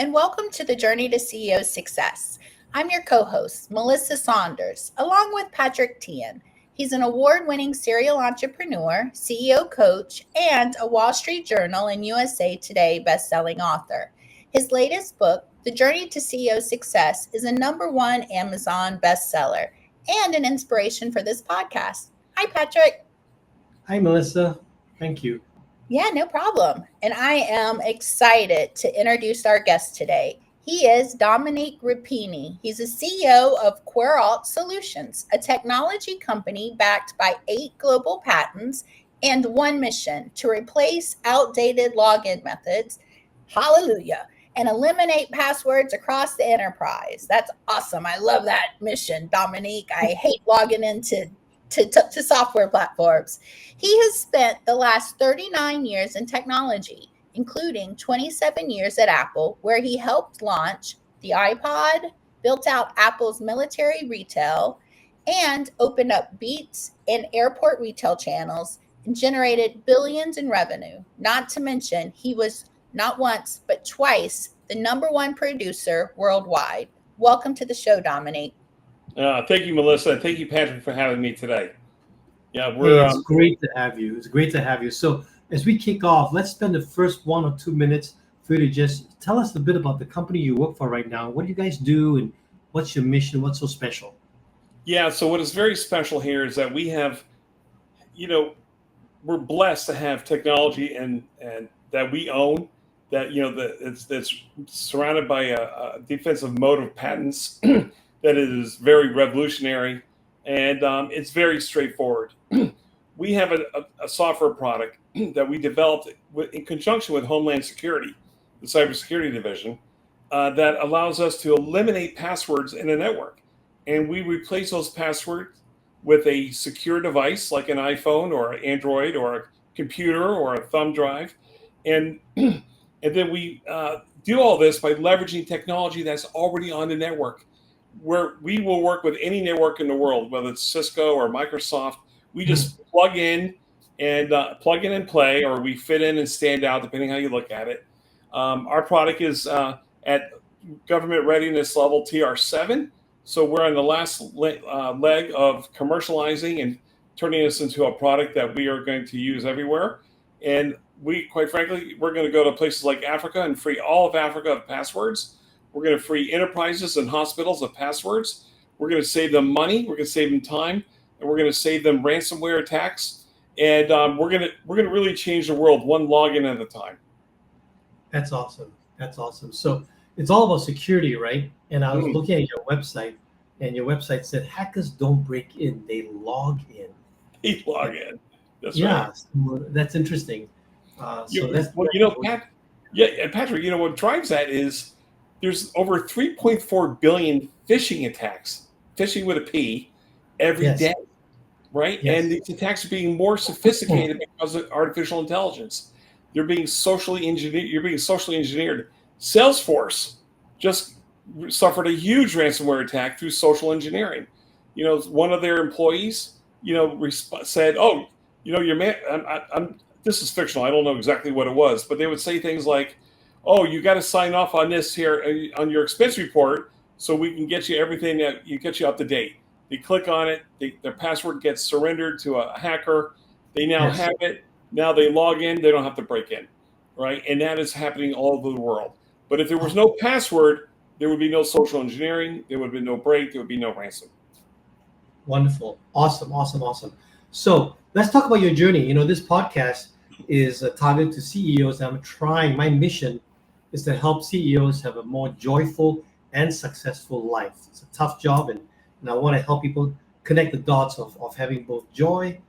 and welcome to the Journey to CEO Success. I'm your co-host, Melissa Saunders, along with Patrick Thean. He's an award-winning serial entrepreneur, CEO coach, and a Wall Street Journal and USA Today best-selling author. His latest book, The Journey to CEO Success, is a #1 Amazon bestseller and an inspiration for this podcast. Hi, Patrick. Hi, Melissa. Thank you. Yeah, no problem. And I am excited to introduce our guest today. He is Dominic Rapini. He's a CEO of Queralt Solutions, a technology company backed by 8 global patents and one mission: to replace outdated login methods, hallelujah, and eliminate passwords across the enterprise. That's awesome. I love that mission, Dominic. I hate logging into to software platforms. He has spent the last 39 years in technology, including 27 years at Apple, where he helped launch the iPod, built out Apple's military retail, and opened up Beats and airport retail channels and generated billions in revenue. Not to mention, he was not once, but twice the #1 producer worldwide. Welcome to the show, Dominic. Thank you, Melissa. And thank you, Patrick, for having me today. Yeah, It's great to have you. It's great to have you. So as we kick off, let's spend the first 1 or 2 minutes for you to just tell us a bit about the company you work for right now. What do you guys do, and what's your mission? What's so special? Yeah, so what is very special here is that we have, we're blessed to have technology and that we own, that that's surrounded by a defensive moat of patents that is very revolutionary, and it's very straightforward. We have a software product that we developed in conjunction with Homeland Security, the cybersecurity division, that allows us to eliminate passwords in a network. And we replace those passwords with a secure device like an iPhone or an Android or a computer or a thumb drive. And, and then we do all this by leveraging technology that's already on the network, where we will work with any network in the world, whether it's Cisco or Microsoft. We just plug in and play, or we fit in and stand out, depending how you look at it. Our product is at government readiness level TR7. So we're on the last leg of commercializing and turning this into a product that we are going to use everywhere. And quite frankly, we're going to go to places like Africa and free all of Africa of passwords. We're going to free enterprises and hospitals of passwords. We're going to save them money. We're going to save them time, and we're going to save them ransomware attacks. And we're going to really change the world one login at a time. That's awesome. That's awesome. So it's all about security, right? And I was looking at your website, and your website said hackers don't break in; they log in. They log in. That's yeah, right. So that's interesting. Pat, Patrick, what drives that is there's over 3.4 billion phishing attacks, phishing with a P, every day, right? Yes. And these attacks are being more sophisticated because of artificial intelligence. They're being socially engineered. You're being socially engineered. Salesforce just suffered a huge ransomware attack through social engineering. One of their employees, said, "Oh, your man." This is fictional. I don't know exactly what it was, but they would say things like, "Oh, you got to sign off on this here on your expense report, so we can get you everything that get you up to date." They click on it. Their password gets surrendered to a hacker. They now have it. Now they log in. They don't have to break in, right? And that is happening all over the world. But if there was no password, there would be no social engineering. There would be no break. There would be no ransom. Wonderful. Awesome. So let's talk about your journey. This podcast is targeted to CEOs. My mission is to help CEOs have a more joyful and successful life. It's a tough job, and I want to help people connect the dots of having both joy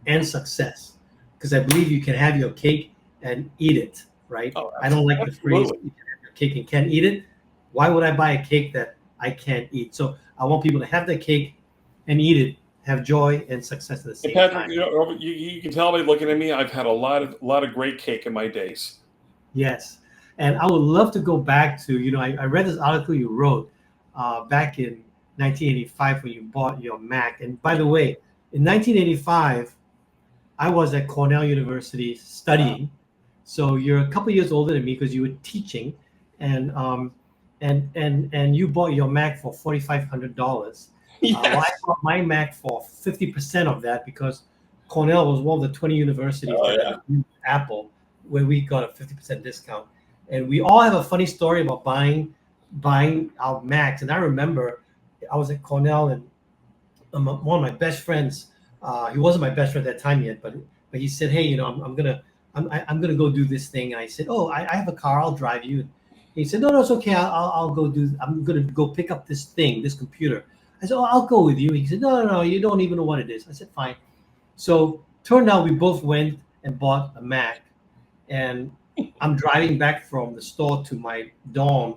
and success, because I believe you can have your cake and eat it, right? I don't like the phrase, you can have your cake and can't eat it. Why would I buy a cake that I can't eat? So I want people to have their cake and eat it, have joy and success at the same Patrick, time. You can tell by looking at me, I've had a lot of great cake in my days. Yes. And I would love to go back to, I read this article you wrote back in 1985 when you bought your Mac. And by the way, in 1985, I was at Cornell University studying. So you're a couple years older than me because you were teaching. and you bought your Mac for $4,500. Yes. Well, I bought my Mac for 50% of that because Cornell was one of the 20 universities that used Apple, where we got a 50% discount. And we all have a funny story about buying our Macs. And I remember I was at Cornell, and one of my best friends, he wasn't my best friend at that time yet, but he said, "Hey, I'm gonna go do this thing." And I said, "Oh, I have a car. I'll drive you." He said, "No, it's okay. I'll go do. I'm gonna go pick up this thing, this computer." I said, "Oh, I'll go with you." He said, "No, you don't even know what it is." I said, "Fine." So turned out we both went and bought a Mac, and I'm driving back from the store to my dorm,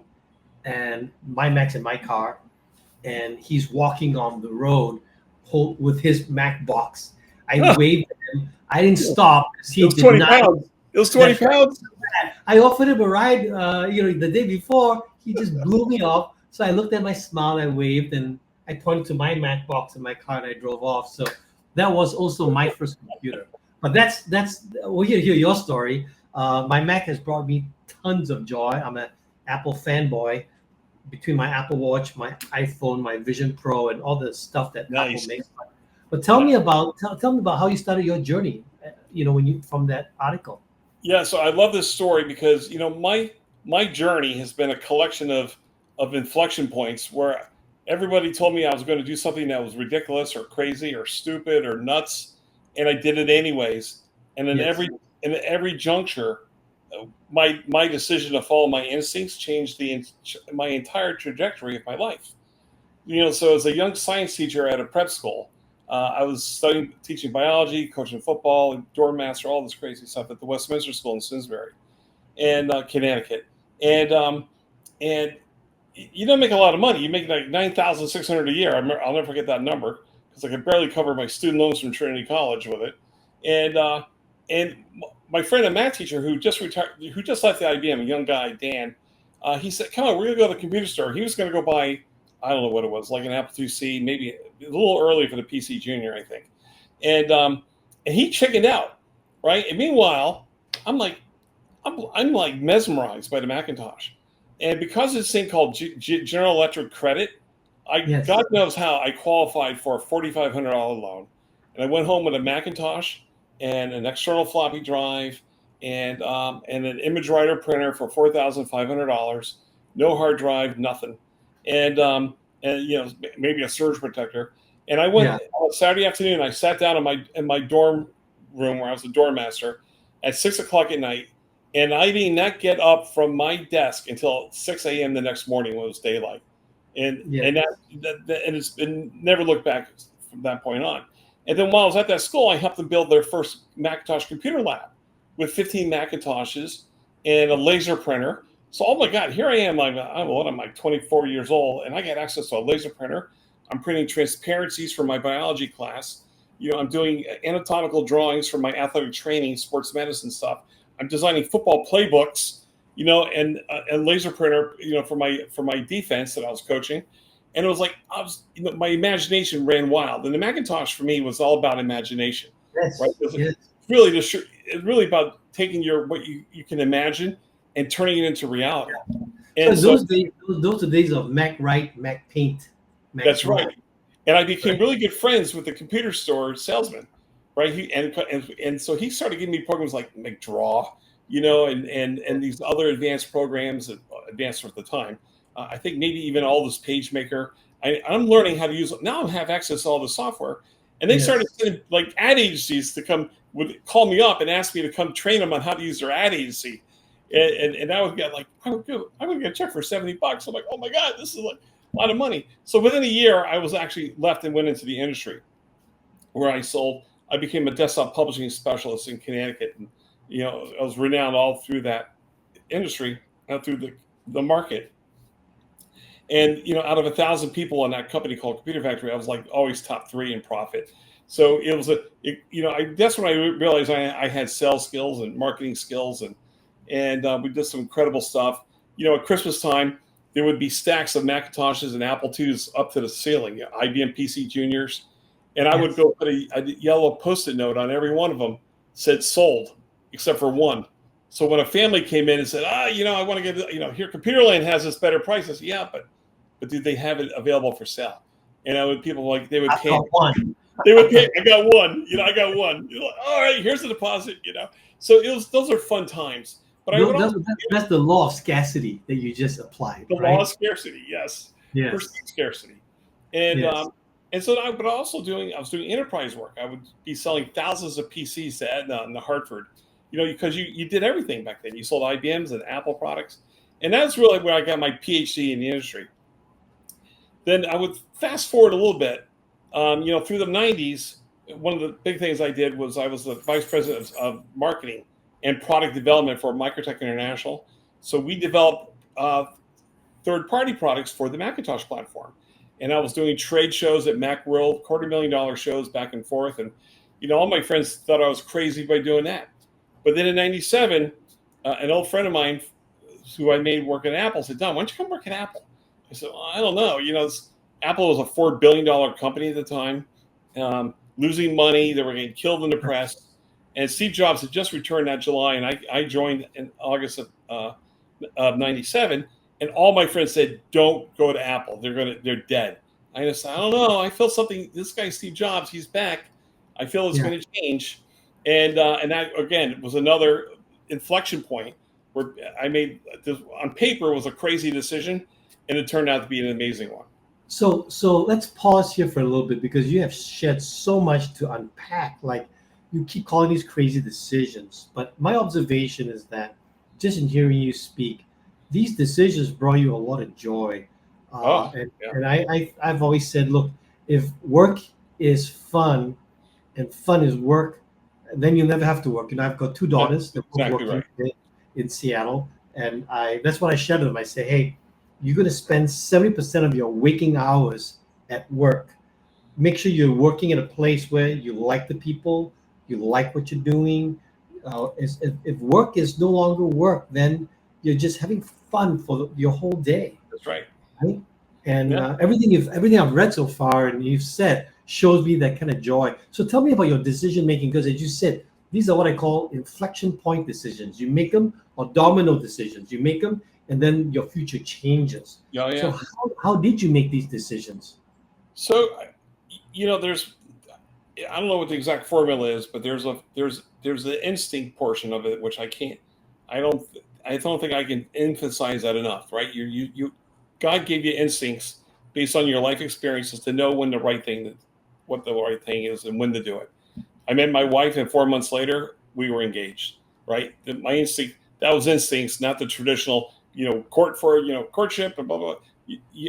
and my Mac's in my car, and he's walking on the road with his Mac box. I waved at him. I didn't stop because he It was did 20 not. pounds. It was 20 pounds. I offered him a ride, the day before. He just blew me off. So I looked at my smile, I waved, and I pointed to my Mac box in my car, and I drove off. So that was also my first computer. But we'll hear your story. My Mac has brought me tons of joy. I'm an Apple fanboy. Between my Apple Watch, my iPhone, my Vision Pro, and all the stuff that Nice. Apple makes. But tell me about how you started your journey. When you from that article. Yeah, so I love this story because my journey has been a collection of inflection points where everybody told me I was going to do something that was ridiculous or crazy or stupid or nuts, and I did it anyways. And in Yes. every juncture, my decision to follow my instincts changed my entire trajectory of my life. So as a young science teacher at a prep school, I was teaching biology, coaching football, dorm master, all this crazy stuff at the Westminster School in Simsbury, and Connecticut. And you don't make a lot of money. You make like $9,600 a year. I'll never forget that number because I could barely cover my student loans from Trinity College with it. And my friend, a math teacher who just retired, who just left the IBM, a young guy, Dan, he said, "Come on, we're gonna go to the computer store." He was gonna go buy, I don't know what it was, like an Apple IIc, maybe a little early for the PC Junior, I think. And he chickened out, right? And meanwhile, I'm like mesmerized by the Macintosh, and because of this thing called General Electric credit, Yes. God knows how I qualified for a $4,500 loan, and I went home with a Macintosh and an external floppy drive and an image writer printer for $4,500, no hard drive, nothing, and maybe a surge protector. And I went on a Saturday afternoon. I sat down in my dorm room where I was a dorm master at 6 o'clock at night, and I did not get up from my desk until 6 a.m. the next morning when it was daylight. And it's been never looked back from that point on. And then while I was at that school, I helped them build their first Macintosh computer lab with 15 Macintoshes and a laser printer. So, oh my God, here I am. I'm like 24 years old, and I got access to a laser printer. I'm printing transparencies for my biology class. I'm doing anatomical drawings for my athletic training, sports medicine stuff. I'm designing football playbooks, and a laser printer, for my defense that I was coaching. And it was like my imagination ran wild. And the Macintosh for me was all about imagination. Yes. Right? It's really about taking what you can imagine and turning it into reality. And so those are days of Mac Write, Mac Paint. That's Draw. Right. And I became really good friends with the computer store salesman, right? And so he started giving me programs like McDraw, and these other advanced programs, advanced at the time. I think maybe even all this PageMaker. I'm learning how to use it. Now I have access to all the software. And they started sending like ad agencies would call me up and ask me to come train them on how to use their ad agency. And I would get I would get a check for $70. I'm like, oh my God, this is like a lot of money. So within a year, I was actually left and went into the industry where I became a desktop publishing specialist in Connecticut. And, I was renowned all through that industry, through the market. And, out of 1,000 people in that company called Computer Factory, I was like always top 3 in profit. So it was that's when I realized I had sales skills and marketing skills, and we did some incredible stuff. At Christmas time, there would be stacks of Macintoshes and Apple IIs up to the ceiling, IBM PC Juniors. And I would go put a yellow Post-it note on every one of them, said sold, except for one, So when a family came in and said, I want to get, here, Computerland has this better price. I said, yeah, but do they have it available for sale? And people like, they would I pay. got one. They would pay. I got one. I got one. Like, all right, here's the deposit. So those are fun times. But I would also, that's the law of scarcity that you just applied. the right? law of scarcity, yes. Yes. Perceived scarcity, and Yes. and so I was doing enterprise work. I would be selling thousands of PCs to Aetna in the Hartford, because you did everything back then. You sold IBMs and Apple products, and that's really where I got my PhD in the industry. Then I would fast forward a little bit, through the 90s. One of the big things I did was I was the vice president of marketing and product development for Microtech International. So we developed third-party products for the Macintosh platform. And I was doing trade shows at Macworld, $250,000 shows back and forth. And, all my friends thought I was crazy by doing that. But then in 97, an old friend of mine who I made work at Apple said, Don, why don't you come work at Apple? I said, well, I don't know. Apple was a $4 billion company at the time, losing money. They were getting killed in the press. And Steve Jobs had just returned that July, and I joined in August of 97. And all my friends said, don't go to Apple. They're dead. I just said, I don't know. I feel something. This guy, Steve Jobs, he's back. I feel it's going to change. And that, again, was another inflection point where I made this, on paper, was a crazy decision, and it turned out to be an amazing one. So let's pause here for a little bit, because you have shared so much to unpack. Like, you keep calling these crazy decisions, but my observation is that just in hearing you speak, these decisions brought you a lot of joy. And I've always said, look, if work is fun and fun is work, then you'll never have to work. I've got two daughters that both work in Seattle, and that's what I shared with them. I say, hey, you're going to spend 70% of your waking hours at work. Make sure you're working at a place where you like the people, you like what you're doing. If work is no longer work, then you're just having fun for your whole day. That's right. Right? And everything I've read so far and you've said shows me that kind of joy. So tell me about your decision making, because as you said, these are what I call inflection point decisions. You make them, or domino decisions. You make them, and then your future changes. Yeah. So how did you make these decisions? So, there's, I don't know what the exact formula is, but there's the instinct portion of it, which I don't think I can emphasize that enough, right? God gave you instincts based on your life experiences to know what the right thing is and when to do it. I met my wife, and 4 months later we were engaged, right? My instinct, that was instincts, not the traditional, courtship and blah, blah, blah.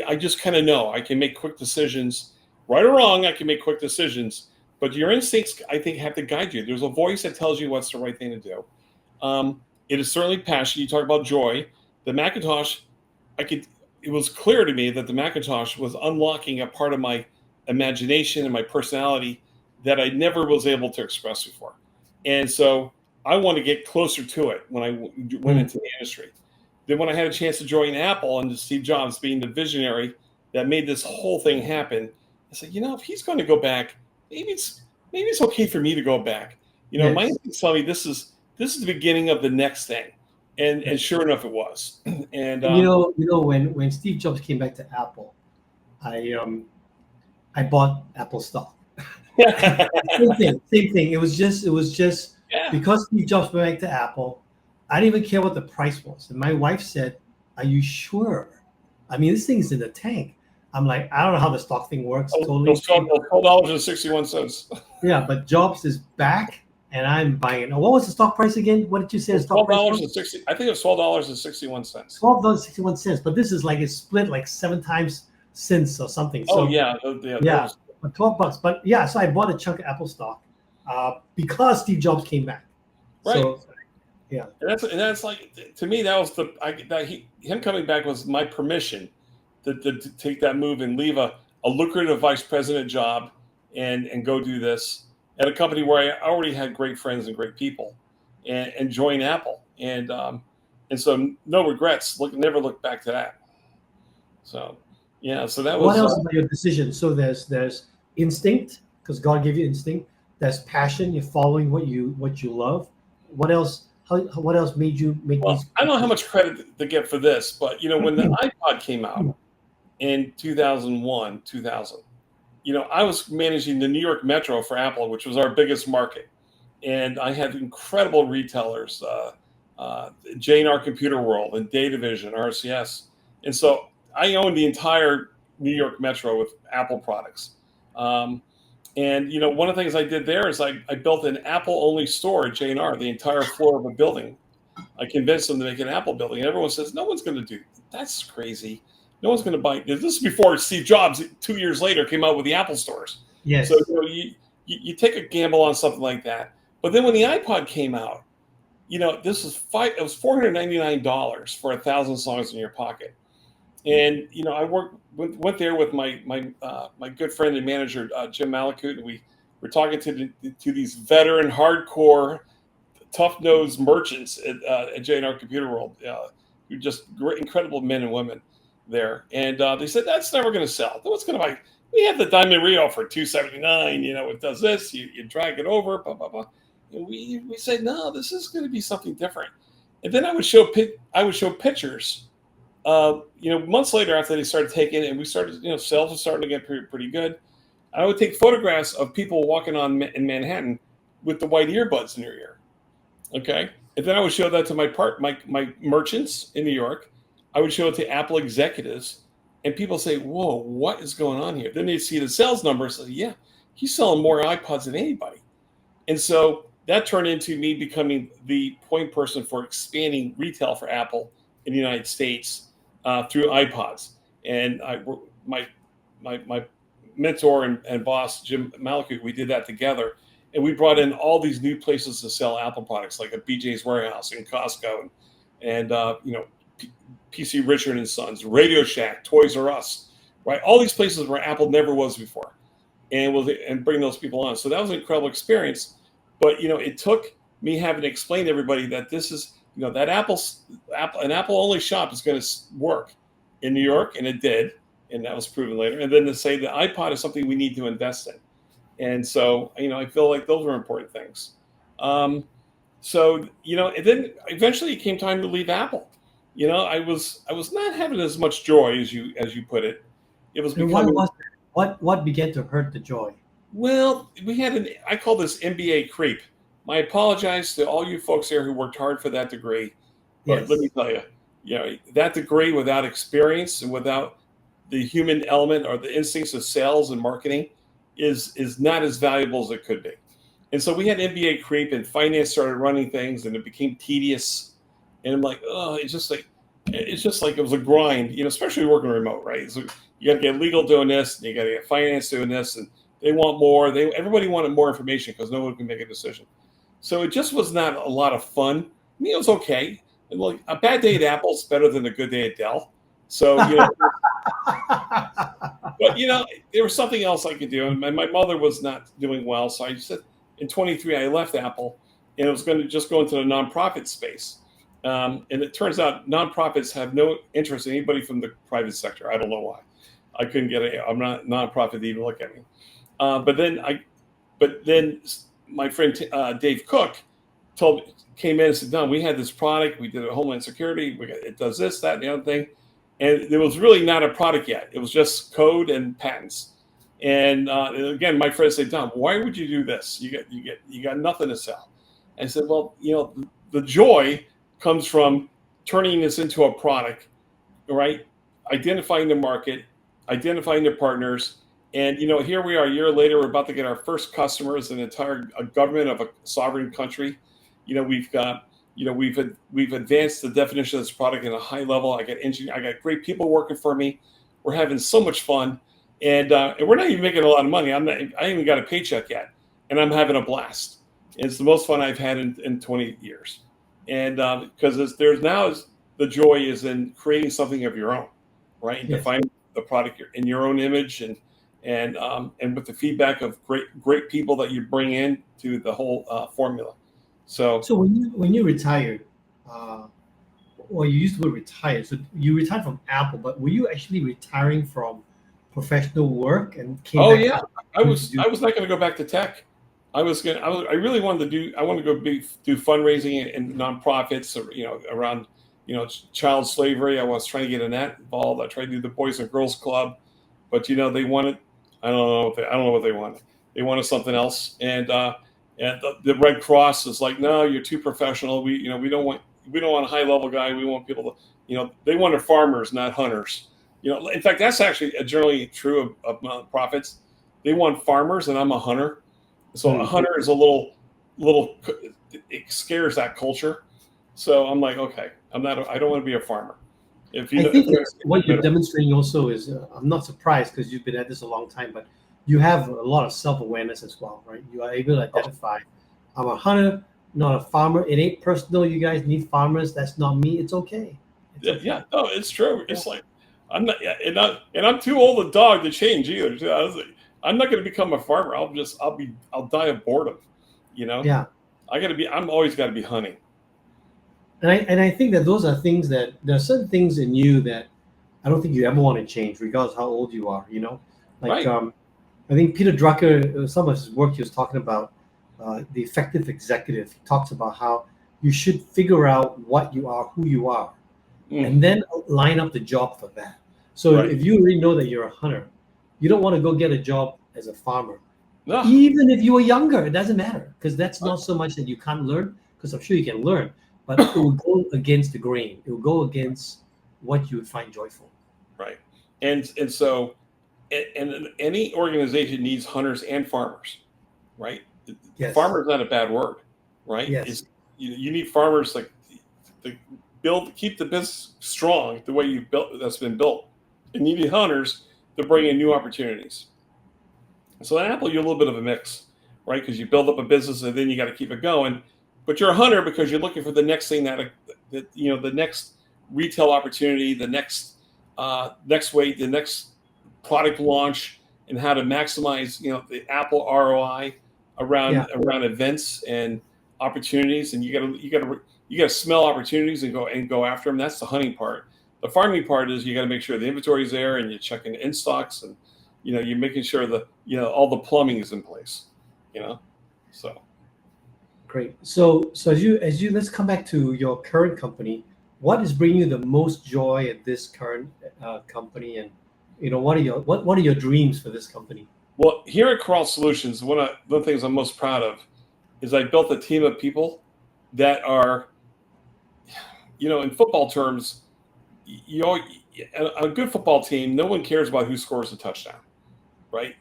I just kind of know I can make quick decisions, right or wrong. I can make quick decisions, but your instincts, I think, have to guide you. There's a voice that tells you what's the right thing to do. It is certainly passion. You talk about joy. The Macintosh, it was clear to me that the Macintosh was unlocking a part of my imagination and my personality that I never was able to express before. And so I want to get closer to it when I went into the industry. Then when I had a chance to join Apple and Steve Jobs being the visionary that made this whole thing happen, I said, if he's going to go back, maybe it's okay for me to go back. My instincts tell me this is the beginning of the next thing. And sure enough, it was. And when Steve Jobs came back to Apple, I bought Apple stock. Same thing. It was just because Steve Jobs went back to Apple, I didn't even care what the price was. And my wife said, "Are you sure? I mean, this thing's in the tank." I'm like, I don't know how the stock thing works. Totally. $12.61. Yeah, but Jobs is back, and I'm buying it. Now, what was the stock price again? What did you say? The stock price $12.60. I think it was $12.61. $12.61. But this is like it's split like 7 times since or something. So, yeah. But $12. But yeah, so I bought a chunk of Apple stock because Steve Jobs came back. Right. So, yeah. And that's like, to me, that was him coming back was my permission to take that move and leave a lucrative vice president job and go do this at a company where I already had great friends and great people, and join Apple. And so no regrets. Never look back to that. So yeah. So that was. What else about your decision? So there's instinct, because God gave you instinct. There's passion. You're following what you love. What else what else made you make Well, these? I don't know how much credit to get for this, but when the iPod came out in 2001, 2000, I was managing the New York Metro for Apple, which was our biggest market, and I had incredible retailers, J&R Computer World and Datavision, RCS, and so I owned the entire New York Metro with Apple products. And one of the things I did there is I built an Apple-only store at J&R, the entire floor of a building. I convinced them to make an Apple building, and everyone says, no one's going to do that's crazy. No one's going to buy this. Is before Steve Jobs 2 years later came out with the Apple stores. Yes. So you take a gamble on something like that. But then when the iPod came out, this was it was $499 for 1,000 songs in your pocket. And I went there with my good friend and manager Jim Malakut, and we were talking to these veteran, hardcore, tough-nosed merchants at J&R Computer World, who just great, incredible men and women there. And they said, that's never going to sell. What's going to buy? We have the Diamond Rio for $279. It does this. You drag it over, blah, blah, blah. And we said, no, this is going to be something different. And then I would show pictures. Months later after they started taking it, and we started, sales were starting to get pretty good. I would take photographs of people walking in Manhattan with the white earbuds in their ear. Okay. And then I would show that to my merchants in New York. I would show it to Apple executives, and people say, whoa, what is going on here? Then they'd see the sales numbers. Say, yeah, he's selling more iPods than anybody. And so that turned into me becoming the point person for expanding retail for Apple in the United States through iPods. And my mentor and boss, Jim Malakut, we did that together. And we brought in all these new places to sell Apple products, like a BJ's Warehouse and Costco, and PC Richard and Sons, Radio Shack, Toys R Us, right? All these places where Apple never was before, and bring those people on. So that was an incredible experience. But it took me having to explain to everybody that this is that an Apple only shop is going to work in New York, and it did, and that was proven later. And then to say the iPod is something we need to invest in. And so, I feel like those were important things. And then eventually it came time to leave Apple. I was not having as much joy as you put it. It was becoming. What began to hurt the joy? Well, we had I call this MBA creep. I apologize to all you folks there who worked hard for that degree. But Yes. let me tell you, that degree without experience and without the human element or the instincts of sales and marketing is not as valuable as it could be. And so we had MBA creep, and finance started running things, and it became tedious. And I'm like, oh, it's just like it was a grind, especially working remote, right? So you got to get legal doing this, and you got to get finance doing this, and they want more. Everybody wanted more information because no one can make a decision. So it just was not a lot of fun. I mean, it was okay. And like a bad day at Apple is better than a good day at Dell. So but there was something else I could do, and my mother was not doing well, so I said in 23 I left Apple, and it was going to just go into the nonprofit space. And it turns out nonprofits have no interest in anybody from the private sector. I don't know why. I couldn't get I'm not nonprofit to even look at me. But then my friend Dave Cook came in and said, "No, we had this product. We did a Homeland Security. It does this, that, and the other thing." And it was really not a product yet. It was just code and patents. And again, my friend said, "Don, why would you do this? You got nothing to sell." I said, "Well, the joy comes from turning this into a product, right? Identifying the market, identifying the partners, and here we are a year later. We're about to get our first customers, an entire government of a sovereign country. We've got." We've advanced the definition of this product at a high level. I got great people working for me. We're having so much fun, and we're not even making a lot of money. I ain't even got a paycheck yet, and I'm having a blast. It's the most fun I've had in 20 years, and because the joy is in creating something of your own, right? And Yes. define the product in your own image, and with the feedback of great people that you bring in to the whole formula. So when you retired, well, you used the word retired. So you retired from Apple, but were you actually retiring from professional work and came back? yeah, I was not going to go back to tech. I really wanted to do fundraising and nonprofits, around, child slavery. I was trying to get in that involved. I tried to do the Boys and Girls Club, but they wanted, I don't know what they wanted. They wanted something else, and the Red Cross is like, no, you're too professional. We don't want a high level guy. We want people to, they wanted farmers, not hunters. In fact, that's actually generally true of nonprofits. They want farmers, and I'm a hunter. So a hunter is a little, it scares that culture. So I'm like, okay, I don't want to be a farmer. I think what you're demonstrating also is, I'm not surprised because you've been at this a long time, but you have a lot of self-awareness as well, right? You are able to identify, I'm a hunter, not a farmer. It ain't personal. You guys need farmers. That's not me. It's okay. Yeah, no, it's true. Yeah. It's like, I'm not, and I'm too old a dog to change either. I'm not going to become a farmer. I'll die of boredom, Yeah. I'm always got to be hunting. And I think that those are things that there are certain things in you that I don't think you ever want to change, regardless of how old you are. Like right. I think Peter Drucker, some of his work, he was talking about the effective executive. He talks about how you should figure out what you are, who you are, and then line up the job for that. So if you already know that you're a hunter, you don't want to go get a job as a farmer. No. Even if you were younger, it doesn't matter, because that's not so much that you can't learn, because I'm sure you can learn, but it will go against the grain. It will go against what you would find joyful. Right. And so any organization needs hunters and farmers, right? Yes. Farmer is not a bad word, right? Yes. You need farmers like to keep the business strong the way that's been built. And you need hunters to bring in new opportunities. So at Apple, you're a little bit of a mix, right? Because you build up a business and then you got to keep it going. But you're a hunter because you're looking for the next thing the next retail opportunity, the next the next product launch, and how to maximize, the Apple ROI around events and opportunities. And you gotta smell opportunities and go after them. That's the hunting part. The farming part is you got to make sure the inventory is there and you're checking in stocks and you're making sure all the plumbing is in place. So. Great. So as you let's come back to your current company. What is bringing you the most joy at this current company, and what are your dreams for this company? Well, here at Queralt Solutions, one of the things I'm most proud of is I built a team of people that are, in football terms, a good football team, no one cares about who scores a touchdown, right?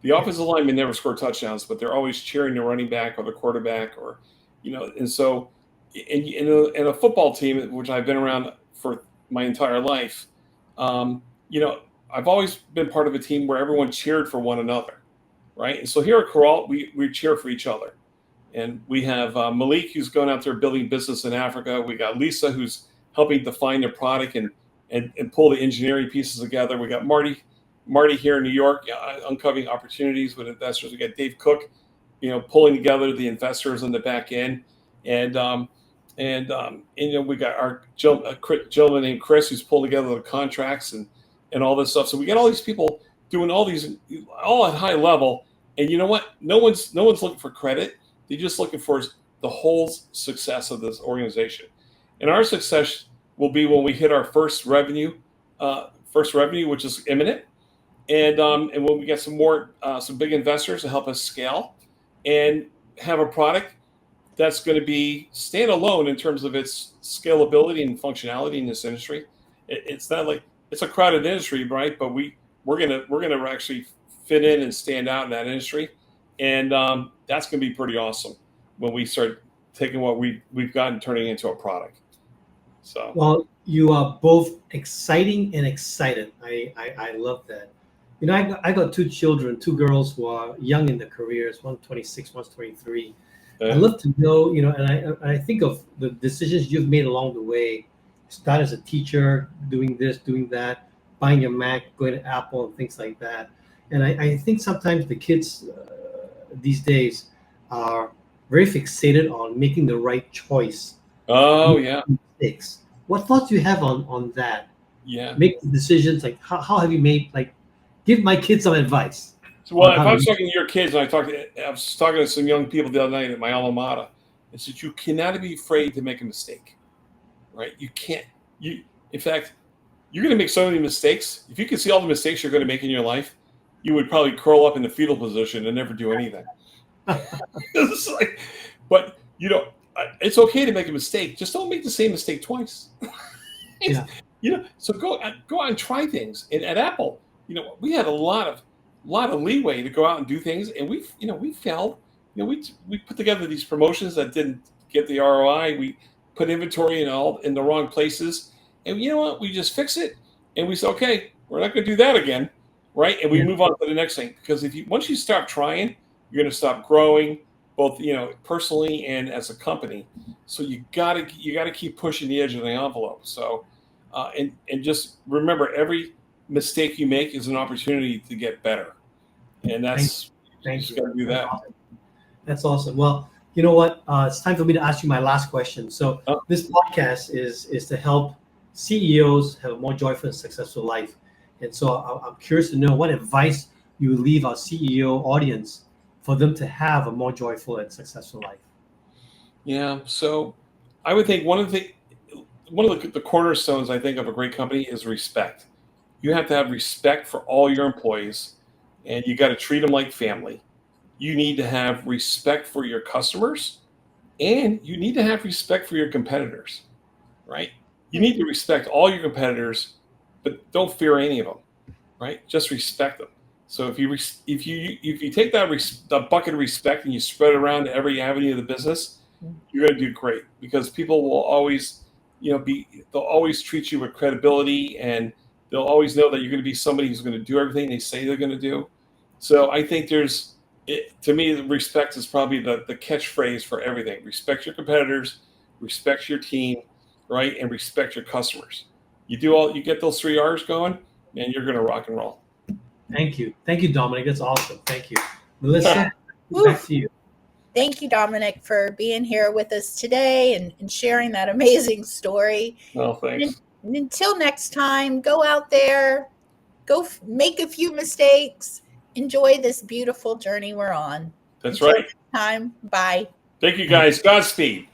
The offensive linemen never score touchdowns, but they're always cheering the running back or the quarterback, or, and so in a football team, which I've been around for my entire life, I've always been part of a team where everyone cheered for one another, right? And so here at Queralt, we cheer for each other. And we have Malik, who's going out there building business in Africa. We got Lisa, who's helping define their product and pull the engineering pieces together. We got Marty here in New York, uncovering opportunities with investors. We got Dave Cook, pulling together the investors on the back end. And we got our gentleman named Chris, who's pulled together the contracts and all this stuff. So we got all these people doing all at high level. And you know what? No one's looking for credit. They're just looking for the whole success of this organization. And our success will be when we hit our first revenue, which is imminent. And when we get some big investors to help us scale and have a product that's going to be standalone in terms of its scalability and functionality in this industry. It's not like it's a crowded industry, right? But we're gonna actually fit in and stand out in that industry, and that's going to be pretty awesome when we start taking what we've got and turning it into a product. So well, you are both exciting and excited. I love that. I got two children, two girls who are young in their careers. One's 26, one's 23. I'd love to know, and I think of the decisions you've made along the way. Start as a teacher, doing this, doing that, buying your Mac, going to Apple, and things like that. And I think sometimes the kids these days are very fixated on making the right choice. Oh, yeah. Mistakes. What thoughts do you have on that? Yeah. Make decisions, like how have you made, like, give my kids some advice. Well, if I was talking to your kids, and I was talking to some young people the other night at my alma mater, I said, you cannot be afraid to make a mistake, right? You can't. In fact, you're going to make so many mistakes. If you could see all the mistakes you're going to make in your life, you would probably curl up in the fetal position and never do anything. It's like, but it's okay to make a mistake. Just don't make the same mistake twice. So go out and try things. And at Apple, we had a lot of leeway to go out and do things, and we failed. We put together these promotions that didn't get the ROI. We put inventory in the wrong places, and you know what? We just fix it, and we say, okay, we're not going to do that again, right? And we move on to the next thing, because once you stop trying, you're going to stop growing, both personally and as a company. So you gotta keep pushing the edge of the envelope. So and just remember, every mistake you make is an opportunity to get better, and that's you just got to do that. That's awesome. Well, you know what? It's time for me to ask you my last question. So this podcast is to help CEOs have a more joyful and successful life. And so I'm curious to know what advice you would leave our CEO audience for them to have a more joyful and successful life. Yeah. So I would think one of the cornerstones, I think, of a great company is respect. You have to have respect for all your employees, and you got to treat them like family. You need to have respect for your customers, and you need to have respect for your competitors, right? You need to respect all your competitors, but don't fear any of them, right? Just respect them. So if you take that bucket of respect and you spread it around to every avenue of the business, you're going to do great, because people will always, they'll always treat you with credibility, and they'll always know that you're going to be somebody who's going to do everything they say they're going to do. So I think to me, respect is probably the catchphrase for everything. Respect your competitors, respect your team, right, and respect your customers. You get those 3 R's going, and you're going to rock and roll. Thank you, Dominic. That's awesome. Thank you, Melissa. Back to you. Thank you, Dominic, for being here with us today and sharing that amazing story. Oh, thanks. And until next time, go out there, make a few mistakes, enjoy this beautiful journey we're on. That's Until right. next time, bye. Thank you, guys. Godspeed.